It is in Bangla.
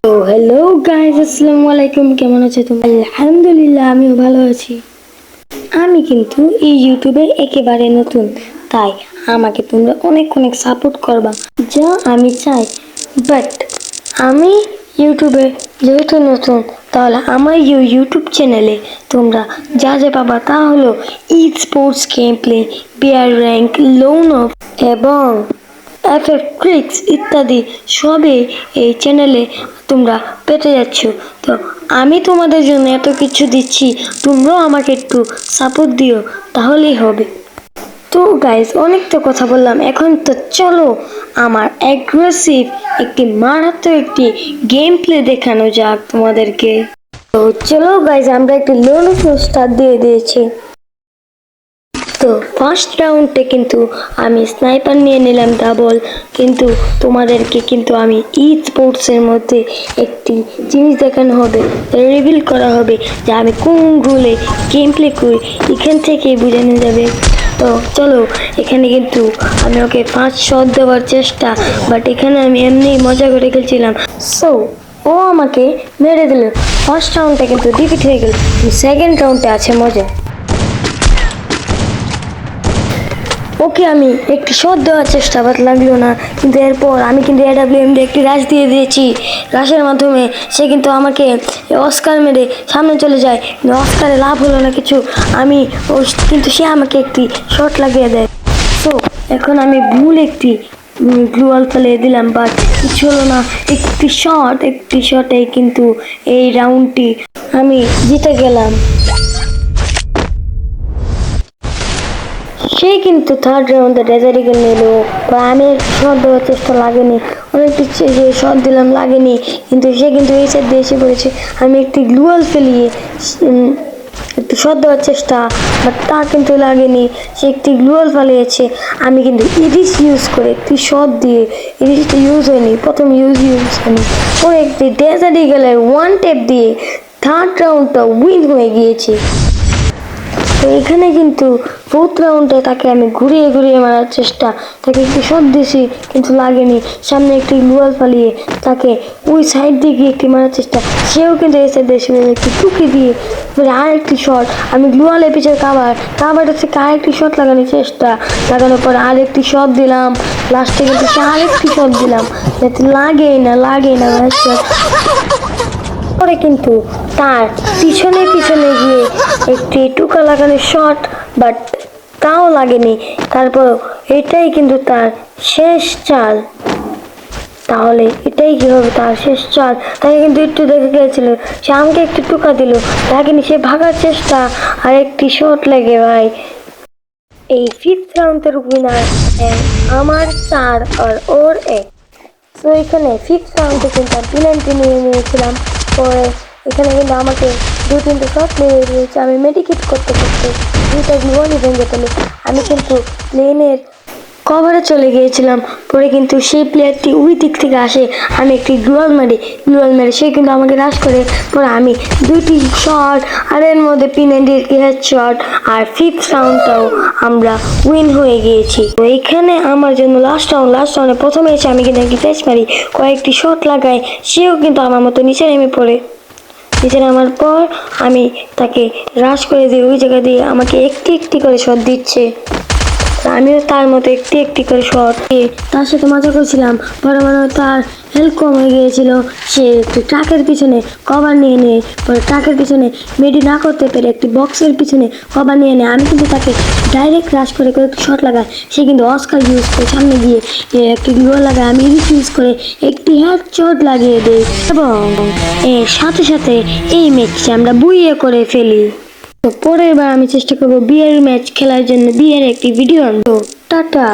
তো হ্যালো গাইস, আসসালামু আলাইকুম। কেমন আছো তুমি? আলহামদুলিল্লাহ, আমিও ভালো আছি। আমি কিন্তু এই ইউটিউবে একেবারে নতুন, তাই আমাকে তোমরা অনেক অনেক সাপোর্ট করবা, যা আমি চাই। বাট আমি ইউটিউবে যেহেতু নতুন, তাহলে আমার ইউটিউব চ্যানেলে তোমরা যা যা পাবা তা হলো ই স্পোর্টস গেম প্লে, বিয়ার র্যাঙ্ক, লোন অফ এবং এফএফ ট্রিক্স ইত্যাদি সবই এই চ্যানেলে তোমরা পেতে যাচ্ছ। তো আমি তোমাদের জন্য এত কিছু দিচ্ছি, তোমরাও আমাকে একটু সাপোর্ট দিও, তাহলেই হবে। তো গাইস, অনেক তো কথা বললাম, এখন তো চলো আমার অ্যাগ্রেসিভ একটি মারাত্মক একটি গেম প্লে দেখানো যাক তোমাদেরকে। তো চলো গাইস, আমরা একটি লোন স্টার্ট দিয়ে দিয়েছি। তো ফার্স্ট রাউন্ডে কিন্তু আমি স্নাইপার নিয়ে নিলাম ডাবল, কিন্তু তোমাদেরকে কিন্তু আমি ই স্পোর্টসের মধ্যে একটি জিনিস দেখানো হবে, রিভিল করা হবে যে আমি কোন রুলে গেম প্লে করি, এখান থেকেই বোঝানো যাবে। তো চলো, এখানে কিন্তু আমি ওকে 5 শট দেওয়ার চেষ্টা, বাট এখানে আমি এমনি মজা করে খেলছিলাম। সো ও আমাকে মেরে দিল। ফার্স্ট রাউন্ডটা কিন্তু ডিফিট হয়ে গেল, সেকেন্ড রাউন্ডে আছে মজা। ওকে আমি একটি শট দেওয়ার চেষ্টা, বাট লাগলো না। কিন্তু এরপর আমি কিন্তু AWM দিয়ে একটি রাশ দিয়ে দিয়েছি। রাশের মাধ্যমে সে কিন্তু আমাকে অস্কার মেরে সামনে চলে যায়, কিন্তু অস্কারে লাভ হলো না কিছু। কিন্তু সে আমাকে একটি শট লাগিয়ে দেয়। তো এখন আমি ভুল একটি গ্লুয়াল ফেলে দিলাম, বাট কিছু হলো না। একটি শটে কিন্তু এই রাউন্ডটি আমি জিতে গেলাম। সে কিন্তু থার্ড রাউন্ডে ডেজার্ট ইগল নিল, আমি শট দেওয়ার চেষ্টা লাগেনি, অনেকটি যে শট দিলাম লাগেনি, কিন্তু সে কিন্তু এই সাইড দিয়ে এসে পড়েছে। আমি একটি গ্লুয়াল ফেলিয়ে একটু শট দেওয়ার চেষ্টা, বাট তা কিন্তু লাগেনি, সে একটি গ্লুয়াল ফালিয়েছে। আমি কিন্তু ইরিস ইউজ করে একটি শট দিয়ে, ইরিসটা ইউজ হয়নি, প্রথম ইউজ হয়নি, পরে একটি ডেজার্ট ইগলের ওয়ান টেপ দিয়ে থার্ড রাউন্ডটা উইন হয়ে গিয়েছে। তো এখানে কিন্তু ফোর্থ রাউন্ডে তাকে আমি ঘুরিয়ে ঘুরিয়ে মারার চেষ্টা, তাকে একটি শট দিয়েছি কিন্তু লাগেনি, সামনে একটি গ্লুয়াল ফালিয়ে তাকে ওই সাইড দিয়ে গিয়ে একটি মারার চেষ্টা, সেও কিন্তু এই সাইড দিয়ে একটি টুকি দিয়ে আর একটি শট, আমি গ্লুয়ালের পিছনে কাভারটা থেকে আরেকটি শট লাগানোর চেষ্টা, লাগানোর পর আরেকটি শট দিলাম, লাস্টে কিন্তু সে আরেকটি শট দিলাম, যাতে লাগে না পরে কিন্তু তার পিছনে গিয়ে একটি টুকা লাগানোর শট, বাট তাও লাগেনি। তারপর এটাই কিন্তু তার শেষ চাল। তাহলে এটাই কি হবে তার শেষ চাল? তাকে কিন্তু একটু দেখে গিয়েছিল, সে আমাকে একটু টুকা দিল, লাগেনি, সে ভাগার চেষ্টা আর একটি শট লেগে ভাই। এই ফিফথ রাউন্ডের উইনার আমার 4 আর ওর 1। তো এখানে ফিফথ রাউন্ডে কিন্তু পেনাল্টি নিয়ে নিয়েছিলাম। পরে এখানে কিন্তু আমাকে 2-3টে শট লেগে দিয়েছে, আমি মেডিকেট করতে দুইটা গ্লুয়ালই ভেঙে ফেলি। আমি কিন্তু প্লেনের কভারে চলে গিয়েছিলাম, পরে কিন্তু সেই প্লেয়ারটি ওই দিক থেকে আসে, আমি একটি গ্লুয়াল মেরে সে কিন্তু আমাকে রাশ করে, পরে আমি 2টি শট আর এর মধ্যে পেনাল্টির হেড শট, আর ফিফথ রাউন্ডটাও আমরা উইন হয়ে গিয়েছি। তো এখানে আমার জন্য লাস্ট রাউন্ডে প্রথমে এসে আমি কিন্তু একটি ফেস মারি, কয়েকটি শট লাগাই, সেও কিন্তু আমার মতো নিচে নেমে পড়ে। নিচে নামার পর আমি তাকে রাশ করে দিই, ওই জায়গা দিয়ে আমাকে একটি করে শট দিচ্ছে, আমিও তার মতো একটি করে শট দিয়ে তার সাথে মজা করছিলাম। পরে তার হেল্প কম হয়ে গিয়েছিল, সে একটি ট্রাকের পিছনে কভার নিয়ে পরে ট্রাকের পিছনে মেডি না করতে পেরে একটি বক্সের পিছনে কভার নিয়ে আমি কিন্তু তাকে ডাইরেক্ট রাশ করে একটি শট লাগাই, সে কিন্তু অস্কার ইউজ করে সামনে গিয়ে একটি গ্লুয়াল লাগায়, আমি ইউজ করে একটি হেড শট লাগিয়ে দিই, এবং এর সাথে সাথে এই ম্যাচটি আমরা বুইয়ে করে ফেলি। তো পরের বার আমি চেষ্টা করবো বিয়ের ম্যাচ খেলার জন্য বিয়ের একটি ভিডিও আনবো। টাটা।